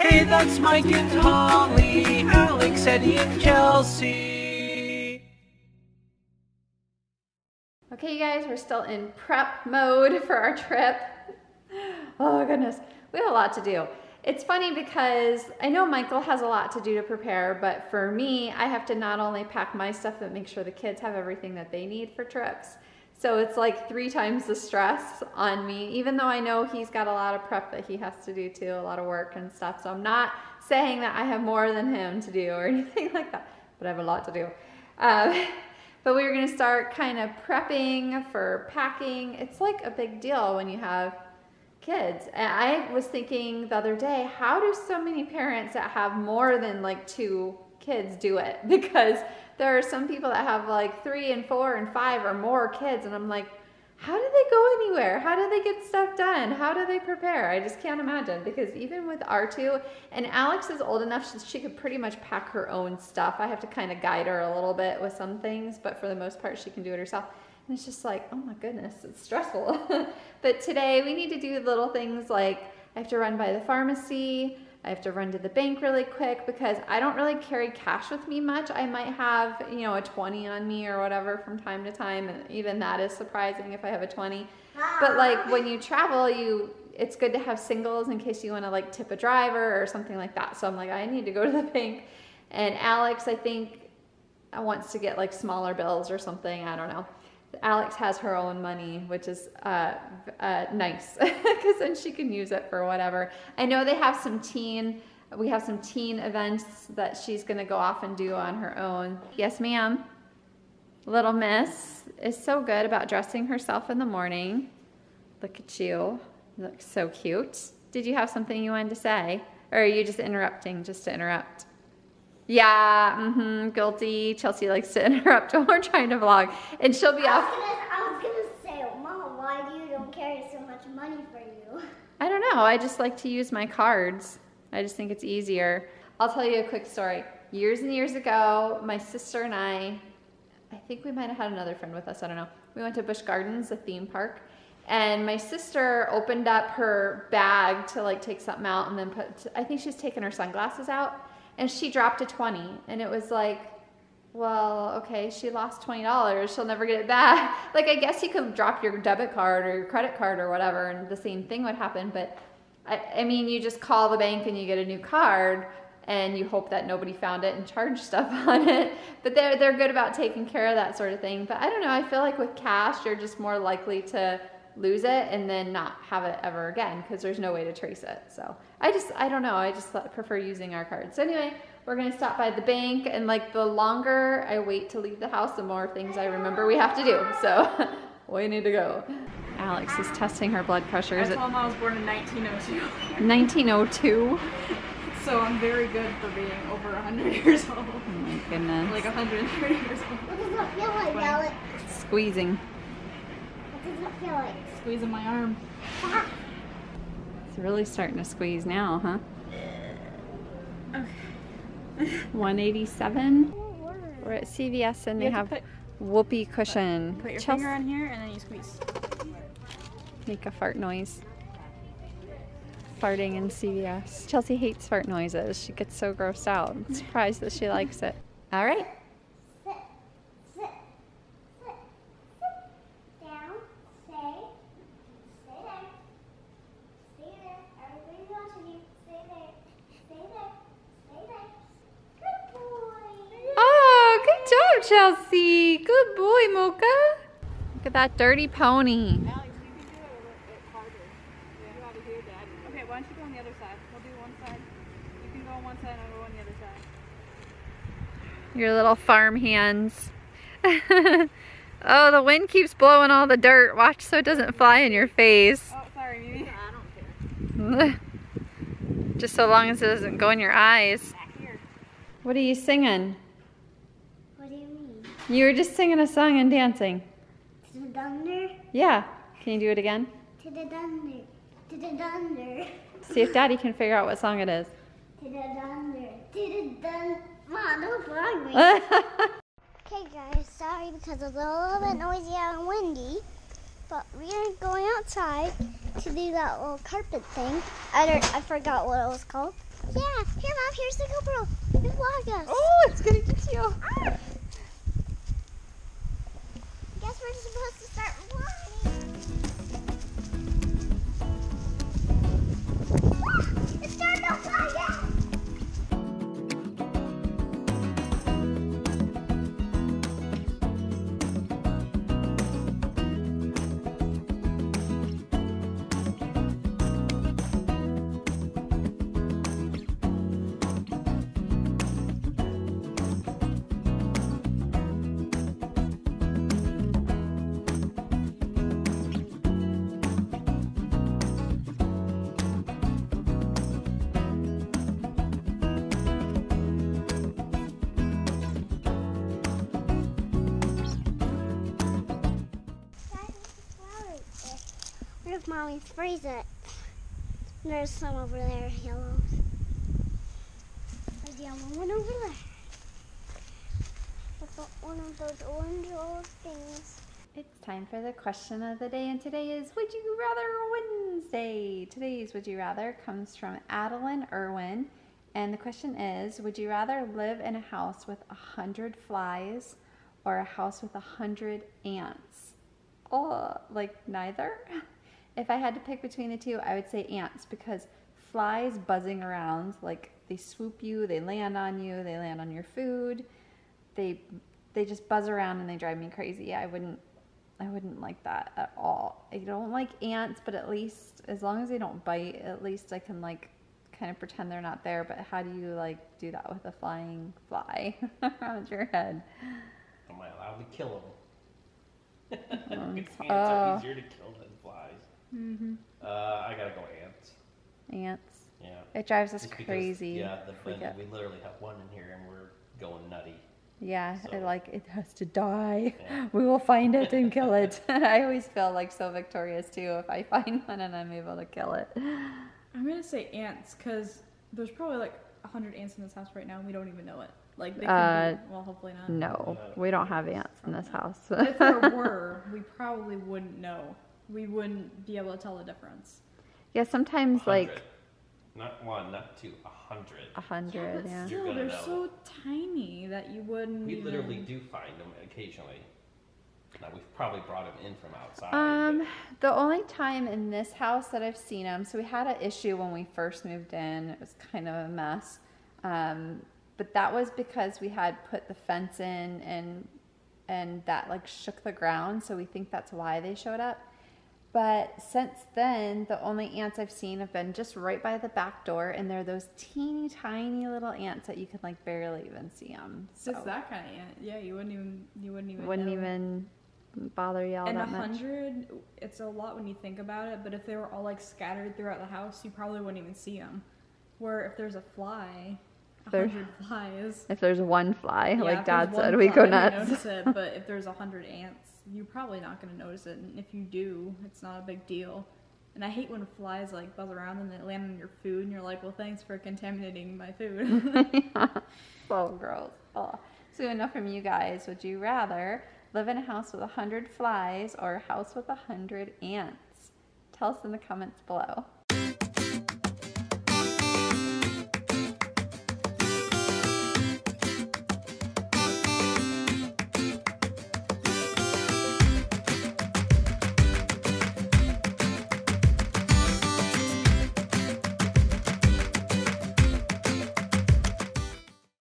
Hey, that's Mike and Holly, Alex, Eddie, and Kelsey. Okay, you guys, we're still in prep mode for our trip. Oh goodness, we have a lot to do. It's funny because I know Michael has a lot to do to prepare, but for me, I have to not only pack my stuff, but make sure the kids have everything that they need for trips. So it's like 3 times the stress on me, even though I know he's got a lot of prep that he has to do too, a lot of work and stuff. So I'm not saying that I have more than him to do or anything like that, but I have a lot to do. But we were gonna start kind of prepping for packing. It's like a big deal when you have kids. And I was thinking the other day, how do so many parents that have more than like 2 kids do it? Because there are some people that have like 3 and 4 and 5 or more kids, and I'm like, how do they go anywhere? How do they get stuff done? How do they prepare? I just can't imagine, because even with R2, and Alex is old enough, she could pretty much pack her own stuff. I have to kind of guide her a little bit with some things, but for the most part, she can do it herself. And it's just like, oh my goodness, it's stressful. But today we need to do little things like I have to run by the pharmacy. I have to run to the bank really quick because I don't really carry cash with me much. I might have, you know, a 20 on me or whatever from time to time. And even that is surprising if I have a 20. But like when you travel, it's good to have singles in case you want to like tip a driver or something like that. So I'm like, I need to go to the bank. And Alex, I think, wants to get like smaller bills or something. I don't know. Alex has her own money, which is nice because then she can use it for whatever. I know they have we have some teen events that she's going to go off and do on her own. Yes, ma'am. Little Miss is so good about dressing herself in the morning. Look at you. You look so cute. Did you have something you wanted to say? Or are you just interrupting just to interrupt? Yeah, guilty. Chelsea likes to interrupt when we're trying to vlog. And she'll be off. I was gonna say, Mom, why do you don't carry so much money for you? I don't know. I just like to use my cards. I just think it's easier. I'll tell you a quick story. Years and years ago, my sister and I think we might have had another friend with us. I don't know. We went to Busch Gardens, a theme park. And my sister opened up her bag to like take something out and then I think she's taking her sunglasses out. And she dropped a 20, and it was like, well, okay, she lost $20. She'll never get it back. Like, I guess you could drop your debit card or your credit card or whatever, and the same thing would happen. But, I mean, you just call the bank and you get a new card, and you hope that nobody found it and charged stuff on it. But they're good about taking care of that sort of thing. But I don't know, I feel like with cash, you're just more likely to lose it and then not have it ever again because there's no way to trace it. So I don't know, I just prefer using our cards. So anyway, we're gonna stop by the bank, and like the longer I wait to leave the house, the more things I remember we have to do. So we need to go. Alex is testing her blood pressure. I told him I was born in 1902. 1902? So I'm very good for being over 100 years old. Oh my goodness. Like 130 years old. What does that feel like, Alex? Squeezing. What does that feel like? Squeezing my arm. Ah. It's really starting to squeeze now, huh? Okay. 187. We're at CVS and they have whoopee cushion. Put your Chelsea, finger on here and then you squeeze. make a fart noise. Farting in CVS. Chelsea hates fart noises. She gets so grossed out. I'm surprised that she likes it. All right. Sit, sit, sit, sit down, stay there, stay there. Everybody's watching you. Stay there, stay there, stay there. Good boy. Oh, good job, Chelsea. Good boy, Mocha. Look at that dirty pony. Alex, you can do it a little bit harder. Yeah. You have to hear Dad. Okay, why don't you go on the other side? We'll do one side. You can go on one side and I'll go on the other side. Your little farm hands. Oh, the wind keeps blowing all the dirt. Watch so it doesn't fly in your face. Oh, sorry, Mimi. I don't care. Just so long as it doesn't go in your eyes. Back here. What are you singing? What do you mean? You were just singing a song and dancing. To the thunder, Yeah. Can you do it again? to the thunder, to the thunder, See if Daddy can figure out what song it is. to the thunder, to the thunder. Mom, don't bug me. Okay guys, sorry because it's a little bit noisy and windy, but we're going outside to do that little carpet thing. I forgot what it was called. Yeah, here, Mom, here's the GoPro. You vlog us. Oh, it's gonna get you. Guess we're supposed to start vlogging. It's starting to fly again. Where's Mommy's freeze it? There's some over there, yellows. There's a yellow one over there. I've got one of those orange little things. It's time for the question of the day, and today is Would You Rather Wednesday. Today's Would You Rather comes from Adeline Erwin, and the question is, would you rather live in a house with 100 flies or a house with 100 ants? Oh, like neither? If I had to pick between the two, I would say ants, because flies buzzing around, like they swoop you, they land on you, they land on your food. They just buzz around and they drive me crazy. I wouldn't like that at all. I don't like ants, but at least as long as they don't bite, at least I can like kind of pretend they're not there. But how do you like do that with a flying fly around your head? Am I allowed to kill them? Ants Oh. are easier to kill than flies. Mm-hmm. I gotta go ants. Ants. Yeah. It drives us Just because, crazy. yeah, We get- we literally have one in here and we're going nutty. Yeah, So- it has to die. Yeah. We will find it and kill it. I always feel like so victorious too if I find one and I'm able to kill it. I'm gonna say ants, because there's probably like 100 ants in this house right now and we don't even know it. Like they could be, well, hopefully not. No, we don't have ants in this house. If there were, we probably wouldn't know. We wouldn't be able to tell the difference. Yeah, sometimes 100. like Not one, not two, 100. 100. But Yeah. You're still, gonna they're know. so tiny that you wouldn't We even... literally do find them occasionally. Now we've probably brought them in from outside. The only time in this house that I've seen them, so we had an issue when we first moved in. It was kind of a mess. But that was because we had put the fence in and that like shook the ground. So we think that's why they showed up. But since then, the only ants I've seen have been just right by the back door. And they're those teeny tiny little ants that you can like barely even see them. So Just that kind of ant. Yeah, you wouldn't even wouldn't know. even bother you all And that much. 100, it's a lot when you think about it, but if they were all like scattered throughout the house, you probably wouldn't even see them. Where if there's a fly, There- 100 flies. If there's one fly, Yeah, like if Dad there's one said, we fly, go you might nuts. notice it, but if there's 100 ants, you're probably not going to notice it. And if you do, it's not a big deal. And I hate when flies like buzz around and they land on your food, and you're like, well, thanks for contaminating my food. Yeah. So gross. Oh. So enough from you guys. Would you rather live in a house with 100 flies or a house with 100 ants? Tell us in the comments below.